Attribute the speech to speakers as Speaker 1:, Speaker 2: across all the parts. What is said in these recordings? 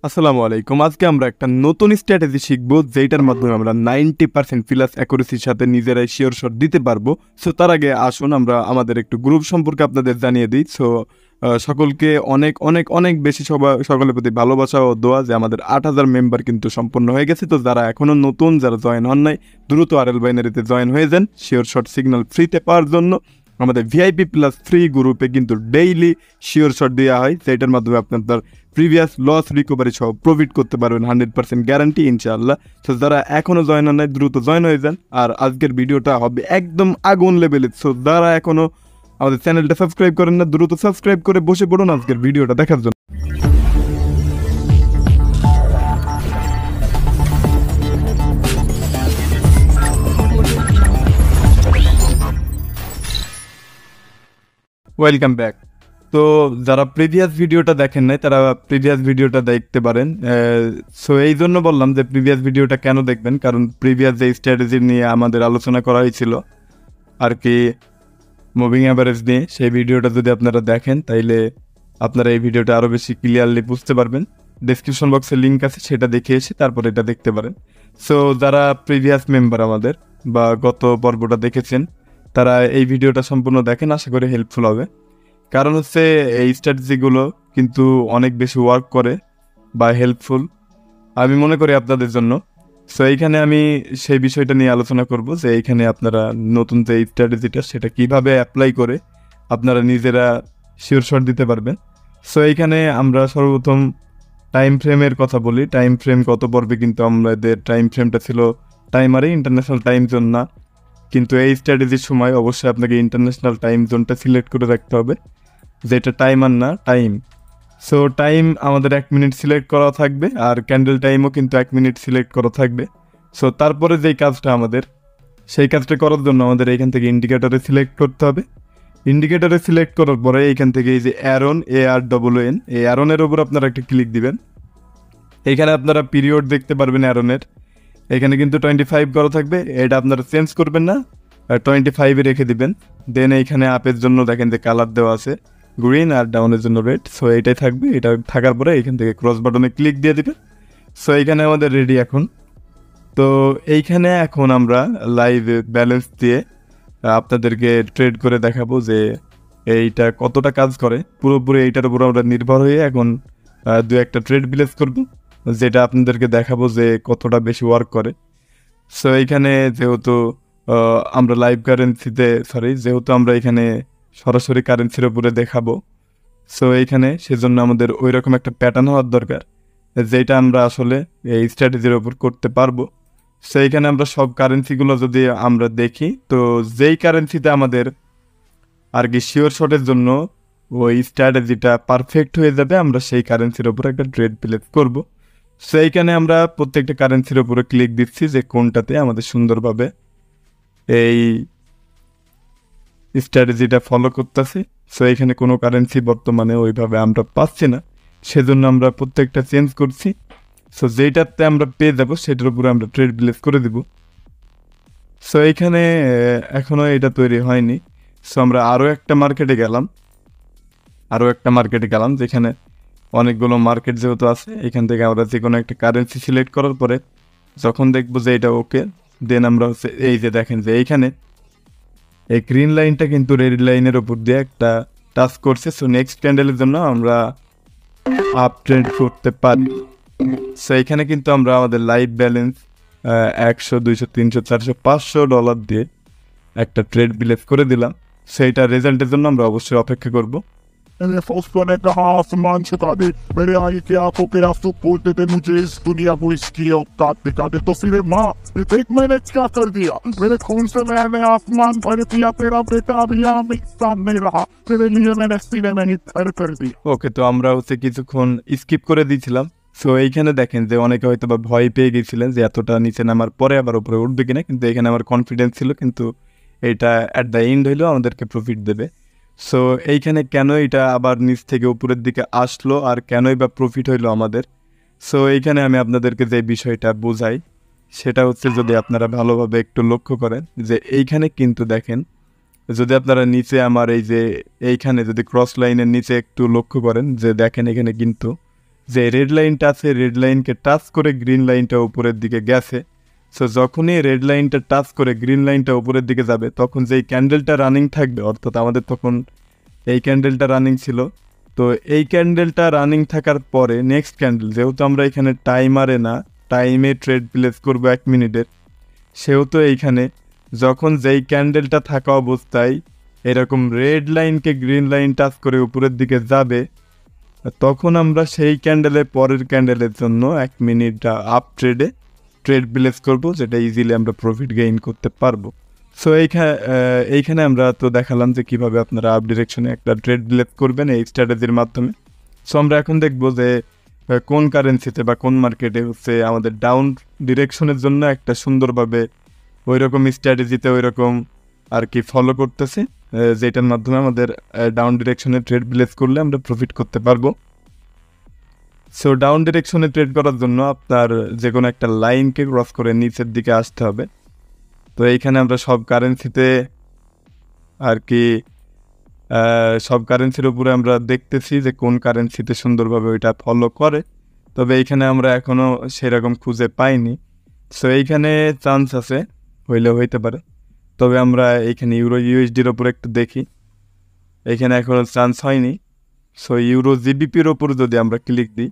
Speaker 1: আসসালামু আলাইকুম। আজকে আমরা একটা নতুন স্ট্র্যাটেজি শিখবো, যেটার মাধ্যমে আমরা 90% প্লাস অ্যাকুরেসির সাথে নিজেরাই শিওর শট দিতে পারবো। সো তার আগে আসুন আমরা আমাদের একটু গ্রুপ সম্পর্কে আপনাদের জানিয়ে দিই। সো সকলকে অনেক অনেক অনেক বেশি সকলের প্রতি ভালোবাসা ও দোয়া যে আমাদের 8,000 মেম্বার কিন্তু সম্পন্ন হয়ে গেছে। তো যারা এখনও নতুন, যারা জয়েন হন নাই, দ্রুত আরএল বাইনারিতে জয়েন হয়ে যান শিওর শট সিগন্যাল ফ্রিতে পাওয়ার জন্য। আমাদের ভিআইপি প্লাস ফ্রি গ্রুপে কিন্তু ডেইলি শিওর শট দেওয়া হয়, যেটার মাধ্যমে আপনার প্রিভিয়াস লস রিকভারি সহ প্রফিট করতে পারবেন 100% গ্যারান্টি ইনশাআল্লাহ। তো যারা এখনও জয়েন হন নাই দ্রুত জয়েন হয়ে যান। আর আজকের ভিডিওটা হবে একদম আগুন লেভেলের। সো যারা এখনও আমাদের চ্যানেলটা সাবস্ক্রাইব করেন না, দ্রুত সাবস্ক্রাইব করে বসে পড়ুন আজকের ভিডিওটা দেখার জন্য। Welcome back. তো যারা প্রিভিয়াস ভিডিওটা দেখেন নাই তারা প্রিভিয়াস ভিডিওটা দেখতে পারেন। সো এই জন্য বললাম যে প্রিভিয়াস ভিডিওটা কেন দেখবেন, কারণ প্রিভিয়াস যে স্ট্র্যাটেজি নিয়ে আমাদের আলোচনা করা হয়েছিল আর কি, মুভিং অ্যাভারেজ নিয়ে, সেই ভিডিওটা যদি আপনারা দেখেন তাইলে আপনারা এই ভিডিওটা আরও বেশি ক্লিয়ারলি বুঝতে পারবেন। ডেসক্রিপশন বক্সে লিঙ্ক আছে, সেটা দেখে এসে তারপর এটা দেখতে পারেন। সো যারা প্রিভিয়াস মেম্বার আমাদের বা গত পর্বটা দেখেছেন তারা এই ভিডিওটা সম্পূর্ণ দেখেন, আশা করি হেল্পফুল হবে। কারণ হচ্ছে এই স্ট্র্যাটেজিগুলো কিন্তু অনেক বেশি ওয়ার্ক করে বা হেল্পফুল আমি মনে করি আপনাদের জন্য। সো এইখানে আমি সেই বিষয়টা নিয়ে আলোচনা করব যে এইখানে আপনারা নতুন যে স্ট্র্যাটেজিটা সেটা কিভাবে অ্যাপ্লাই করে আপনারা নিজেরা শিওর শট দিতে পারবেন। সো এইখানে আমরা সর্বপ্রথম টাইম ফ্রেমের কথা বলি। টাইম ফ্রেম গত পর্বে কিন্তু আমাদের টাইম ফ্রেমটা ছিল টাইমারে, ইন্টারন্যাশনাল টাইম জোন না। কিন্তু এই স্ট্র্যাটেজির সময় অবশ্যই আপনাকে ইন্টারন্যাশনাল টাইম জোনটা সিলেক্ট করে রাখতে হবে, যেটা টাইমার না, টাইম। সো টাইম আমাদের 1 মিনিট সিলেক্ট করা থাকবে, আর ক্যান্ডেল টাইমও কিন্তু 1 মিনিট সিলেক্ট করা থাকবে। সো তারপরে যেই কাজটা আমাদের, সেই কাজটা করার জন্য আমাদের এইখান থেকে ইন্ডিকেটরে সিলেক্ট করতে হবে। ইন্ডিকেটরে সিলেক্ট করার পরে এইখান থেকে এই যে অ্যারন, ARON, এই অ্যারনের ওপর আপনারা একটা ক্লিক দিবেন। এইখানে আপনারা পিরিয়ড দেখতে পারবেন অ্যারনের। এখানে কিন্তু 25 করা থাকবে, এটা আপনারা চেঞ্জ করবেন না, 25-এ রেখে দিবেন। দেন এইখানে আপের জন্য দেখেন যে কালার দেওয়া আছে গ্রিন, আর ডাউনের জন্য রেড। সো এইটাই থাকবে। এটা থাকার পরে এইখান থেকে ক্রস বাটনে ক্লিক দিয়ে দিবেন। সো এইখানে আমাদের রেডি এখন। তো এইখানে এখন আমরা লাইভ ব্যালেন্স দিয়ে আপনাদেরকে ট্রেড করে দেখাবো যে এইটা কতটা কাজ করে। পুরোপুরি এইটার উপর আমরা নির্ভর হয়ে এখন দু একটা ট্রেড প্লেস করব, যেটা আপনাদেরকে দেখাবো যে কতটা বেশি ওয়ার্ক করে। সো এইখানে যেহেতু আমরা লাইভ কারেন্সিতে যেহেতু আমরা এখানে সরাসরি কারেন্সির উপরে দেখাবো, সো এইখানে সেজন্য আমাদের ওই রকম একটা প্যাটার্ন হওয়ার দরকার, যেটা আমরা আসলে এই স্ট্র্যাটেজির ওপর করতে পারবো। সো এইখানে আমরা সব কারেন্সিগুলো যদি আমরা দেখি, তো যেই কারেন্সিতে আমাদের আর কি শিওর শটের জন্য ওই স্ট্র্যাটেজিটা পারফেক্ট হয়ে যাবে, আমরা সেই কারেন্সির ওপর একটা ট্রেড প্লেস করব। সো এইখানে আমরা প্রত্যেকটা কারেন্সির উপরে ক্লিক দিচ্ছি যে কোনটাতে আমাদের সুন্দরভাবে এই স্ট্র্যাটেজিটা ফলো করতেছি। সো এখানে কোনো কারেন্সি বর্তমানে ওইভাবে আমরা পাচ্ছি না, সেজন্য আমরা প্রত্যেকটা চেঞ্জ করছি। সো যেইটাতে আমরা পেয়ে যাবো সেটার উপরে আমরা ট্রেড প্লেস করে দিব। সো এইখানে এখনও এটা তৈরি হয়নি। সো আমরা আরও একটা মার্কেটে গেলাম, যেখানে অনেকগুলো মার্কেট যেহেতু আছে, এখান থেকে আমরা যে কোনো একটা কারেন্সি সিলেক্ট করার পরে যখন দেখবো যে এটা ওকে, দেন আমরা হচ্ছে এই যে দেখেন যে এইখানে এই গ্রিন লাইনটা কিন্তু রেড লাইনের উপর দিয়ে একটা টাচ করছে। সো নেক্সট ক্যান্ডেলের জন্য আমরা আপ ট্রেড করতে পারি। সো এখানে কিন্তু আমরা আমাদের লাইভ ব্যালেন্স 100, 200, 300, 400, $500 দিয়ে একটা ট্রেড প্লেস করে দিলাম। সেইটা রেজাল্টের জন্য আমরা অবশ্যই অপেক্ষা করব।
Speaker 2: मैंने उसको ने कहा आसमान छुपा दे, मेरे आगे की आंखों के आंसू बोलते थे मुझे इस दुनिया को इसकी औकात दिखा दे। तो फिर माँ देख मैंने क्या कर दिया, मेरे खून से मैंने आसमान भर दिया, तेरा बेटा अभी आमने सामने रहा, तेरे लिए मैंने सीने में ही थर कर दिया।
Speaker 1: ওকে, তো আমরা হচ্ছে কিছুক্ষণ স্কিপ করে দিয়েছিলাম। সো এইখানে দেখেন যে অনেকে হয়তো বা ভয় পেয়ে গেছিলেন যে এতটা নিচে নামার পরে আবার উপরে উঠবে কিনা, কিন্তু এখানে আমার কনফিডেন্স ছিল, কিন্তু এটা অ্যাট দ্য এন্ড হইলেও আমাদেরকে প্রফিট দেবে। সো এইখানে কেন এটা আবার নিচ থেকে উপরের দিকে আসলো আর কেনই বা প্রফিট হইলো আমাদের, সো এইখানে আমি আপনাদেরকে যে বিষয়টা বোঝাই সেটা হচ্ছে, যদি আপনারা ভালোভাবে একটু লক্ষ্য করেন যে এইখানে কিন্তু দেখেন, যদি আপনারা নিচে আমার এই যে এইখানে যদি ক্রস লাইনের নিচে একটু লক্ষ্য করেন যে দেখেন এখানে কিন্তু যে রেড লাইনটা আছে রেড লাইনকে টাচ করে গ্রিন লাইনটা উপরের দিকে গেছে। সো যখনই রেড লাইনটা টাচ করে গ্রিন লাইনটা উপরের দিকে যাবে তখন যেই ক্যান্ডেলটা রানিং থাকবে, অর্থাৎ আমাদের তখন এই ক্যান্ডেলটা রানিং ছিল, তো এই ক্যান্ডেলটা রানিং থাকার পরে নেক্সট ক্যান্ডেল, যেহেতু আমরা এখানে টাইমারে না টাইমে ট্রেড প্লেস করবো 1 মিনিটের, সেহেতু এইখানে যখন যেই ক্যান্ডেলটা থাকা অবস্থায় এরকম রেড লাইনকে গ্রিন লাইন টাচ করে উপরের দিকে যাবে, তখন আমরা সেই ক্যান্ডেলের পরের ক্যান্ডেলের জন্য 1 মিনিট আপ ট্রেডে ট্রেড প্লেস করবো, যেটা ইজিলি আমরা প্রফিট গেইন করতে পারবো। সো এইখানে আমরা তো দেখালাম যে কীভাবে আপনারা আপ ডিরেকশনে একটা ট্রেড প্লেস করবেন এই স্ট্র্যাটেজির মাধ্যমে। সো আমরা এখন দেখবো যে কোন কারেন্সিতে বা কোন মার্কেটে হচ্ছে আমাদের ডাউন ডিরেকশনের জন্য একটা সুন্দরভাবে ওই রকম স্ট্র্যাটেজিতে ওই রকম আর কি ফলো করতেছে, যেটার মাধ্যমে আমাদের ডাউন ডিরেকশনে ট্রেড প্লেস করলে আমরা প্রফিট করতে পারবো। সো ডাউন ডিরেকশনে ট্রেড করার জন্য আপনার যে কোনো একটা লাইনকে ক্রস করে নিচের দিকে আসতে হবে। তো এইখানে আমরা সব কারেন্সিতে আর কি সব কারেন্সির উপরে আমরা দেখতেছি যে কোন কারেন্সিতে সুন্দরভাবে ওইটা ফলো করে, তবে এইখানে আমরা এখনও সেরকম খুঁজে পাইনি। সো এইখানে চান্স আছে, হইতে পারে, তবে আমরা এইখানে ইউরো ইউএসডির ওপর একটু দেখি, এইখানে এখনও চান্স হয়নি। সো ইউরো জিবিপির ওপর যদি আমরা ক্লিক দিই,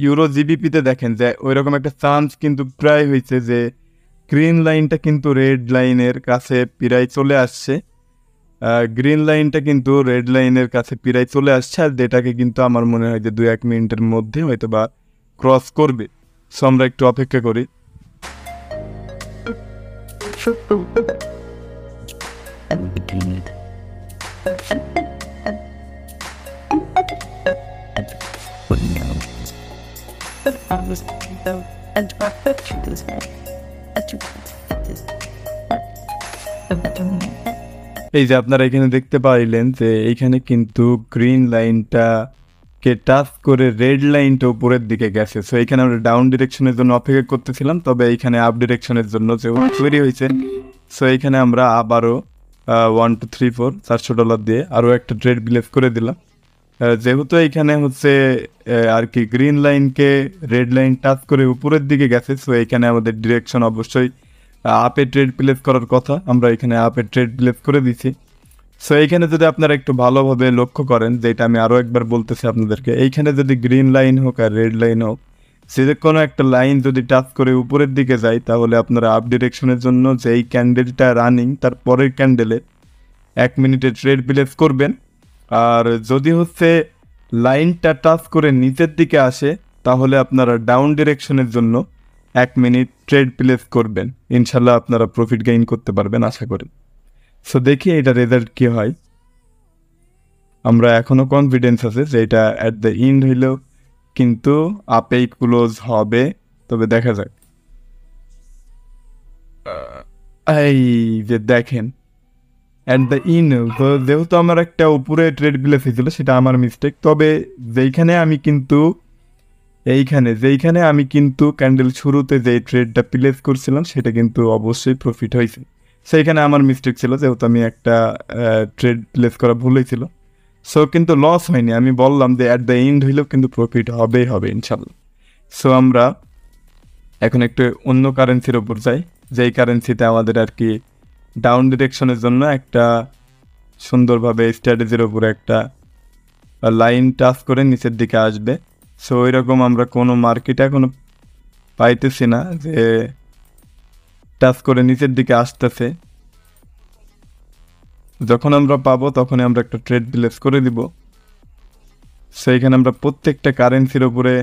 Speaker 1: ইউরো জিবিপিতে দেখেন যে ওই রকম একটা চান্স কিন্তু প্রায় হয়েছে যে গ্রিন লাইনটা কিন্তু রেড লাইনের কাছে প্রায় চলে আসছে, গ্রিন লাইনটা কিন্তু রেড লাইনের কাছে প্রায় চলে আসছে, আর যেটাকে কিন্তু আমার মনে হয় যে 2-1 মিনিটের মধ্যে হয়তো বা ক্রস করবে। সো আমরা একটু অপেক্ষা করি। এই যে আপনারা এখানে দেখতে পাইলেন যে এইখানে কিন্তু গ্রিন লাইনটাকে টাচ করে রেড লাইনটা উপরের দিকে গেছে। সো এইখানে আমরা ডাউন ডিরেকশনের জন্য অপেক্ষা করতেছিলাম, তবে এইখানে আপ ডিরেকশনের জন্য যে তৈরি হয়েছে। সো এইখানে আমরা আবারও 1 2 3 4 $400 দিয়ে আরও একটা ট্রেড প্লেস করে দিলাম, যেহেতু এইখানে হচ্ছে আর কি গ্রিন লাইনকে রেড লাইন টাচ করে উপরের দিকে গেছে। সো এইখানে আমাদের ডিরেকশন অবশ্যই আপে ট্রেড প্লেস করার কথা, আমরা এখানে আপে ট্রেড প্লেস করে দিছি। সো এইখানে যদি আপনারা একটু ভালোভাবে লক্ষ্য করেন, যেটা আমি আরও একবার বলতেছি আপনাদেরকে, এইখানে যদি গ্রিন লাইন হোক আর রেড লাইন হোক, যে কোনো একটা লাইন যদি টাচ করে উপরের দিকে যায়, তাহলে আপনারা আপ ডিরেকশনের জন্য যেই ক্যান্ডেলটা রানিং তার পরের ক্যান্ডেলে 1 মিনিটে ট্রেড প্লেস করবেন। আর যদি হচ্ছে লাইনটা টাচ করে নিচের দিকে আসে, তাহলে আপনারা ডাউন ডিরেকশনের জন্য 1 মিনিট ট্রেড প্লেস করবেন, ইনশাল্লাহ আপনারা প্রফিট গেইন করতে পারবেন আশা করি। সো দেখি এটা রেজাল্ট কী হয়। আমরা এখনও কনফিডেন্স আছে যে এটা অ্যাট দ্য এন্ড হইলেও কিন্তু আপেই ক্লোজ হবে, তবে দেখা যাক। এই যে দেখেন অ্যাট দ্য এন্ড, যেহেতু আমার একটা উপরে ট্রেড প্লেস হয়েছিল সেটা আমার মিস্টেক, তবে যেইখানে আমি কিন্তু ক্যান্ডেল শুরুতে যেই ট্রেডটা প্লেস করছিলাম সেটা কিন্তু অবশ্যই প্রফিট হয়েছে। সেইখানে আমার মিস্টেক ছিল, যেহেতু আমি একটা ট্রেড প্লেস করা ভুল হয়েছিল। সো কিন্তু লস হয়নি, আমি বললাম যে অ্যাট দ্য এন্ড হইলেও কিন্তু প্রফিট হবে ইনশাল্লাহ। সো আমরা এখন একটু অন্য কারেন্সির ওপর যাই, যেই কারেন্সিতে আমাদের আর কি ডাউন ডিরেকশনের জন্য একটা সুন্দরভাবে স্ট্র্যাটেজির ওপরে একটা লাইন টাচ করে নিচের দিকে আসবে। সো ওইরকম আমরা কোনো মার্কেটে এখনো পাইতেছি না যে টাচ করে নিচের দিকে আসতেছে। যখন আমরা পাবো তখনই আমরা একটা ট্রেড প্লেস করে দিব। সেইখানে আমরা প্রত্যেকটা কারেন্সির ওপরে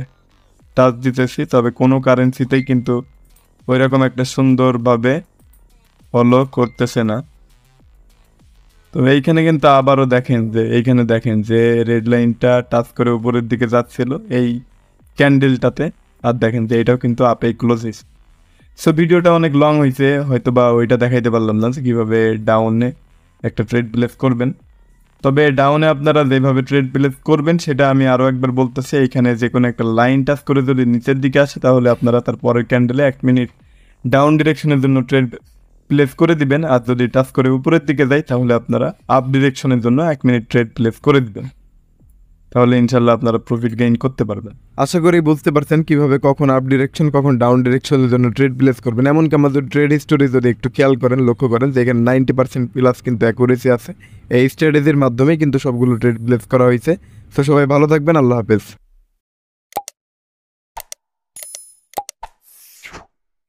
Speaker 1: টাচ দিতেছি, তবে কোনো কারেন্সিতেই কিন্তু ওই রকম একটা সুন্দরভাবে ফলো করতেছে না। তো এইখানে কিন্তু আবারও দেখেন যে রেড লাইনটা টাচ করে উপরের দিকে যাচ্ছিল এই ক্যান্ডেলটাতে, আর দেখেন যে এটাও কিন্তু আপে ক্লোজ হয়েছে। সো ভিডিওটা অনেক লং হয়েছে, হয়তো বা ওইটা দেখাইতে পারলাম না যে কীভাবে ডাউনে একটা ট্রেড প্লেস করবেন। তবে ডাউনে আপনারা যেভাবে ট্রেড প্লেস করবেন সেটা আমি আরও একবার বলতেছি। এইখানে যে কোনো একটা লাইন টাচ করে যদি নিচের দিকে আসে, তাহলে আপনারা তার পরের ক্যান্ডেলে 1 মিনিট ডাউন ডিরেকশনের জন্য ট্রেড প্লেস করে দিবেন, আর যদি টাচ করে উপরের দিকে যায় তাহলে আপনারা আপ ডিরেকশনের জন্য 1 মিনিট ট্রেড প্লেস করে দিবেন। তো তাহলে ইনশাল্লাহ আপনারা প্রফিট গেইন করতে পারবেন। আশা করি বুঝতে পারছেন কিভাবে কখন আপ ডিরেকশন কখন ডাউন ডিরেকশনের জন্য ট্রেড প্লেস করবেন। এমনকি আমাদের ট্রেড হিস্টোরি যদি একটু খেয়াল করেন, লক্ষ্য করেন যে এখানে 90% প্লাস কিন্তু অ্যাকুরেসি আছে। এই স্ট্র্যাটেজির মাধ্যমেই কিন্তু সবগুলো ট্রেড প্লেস করা হয়েছে। তো সবাই ভালো থাকবেন, আল্লাহ হাফেজ।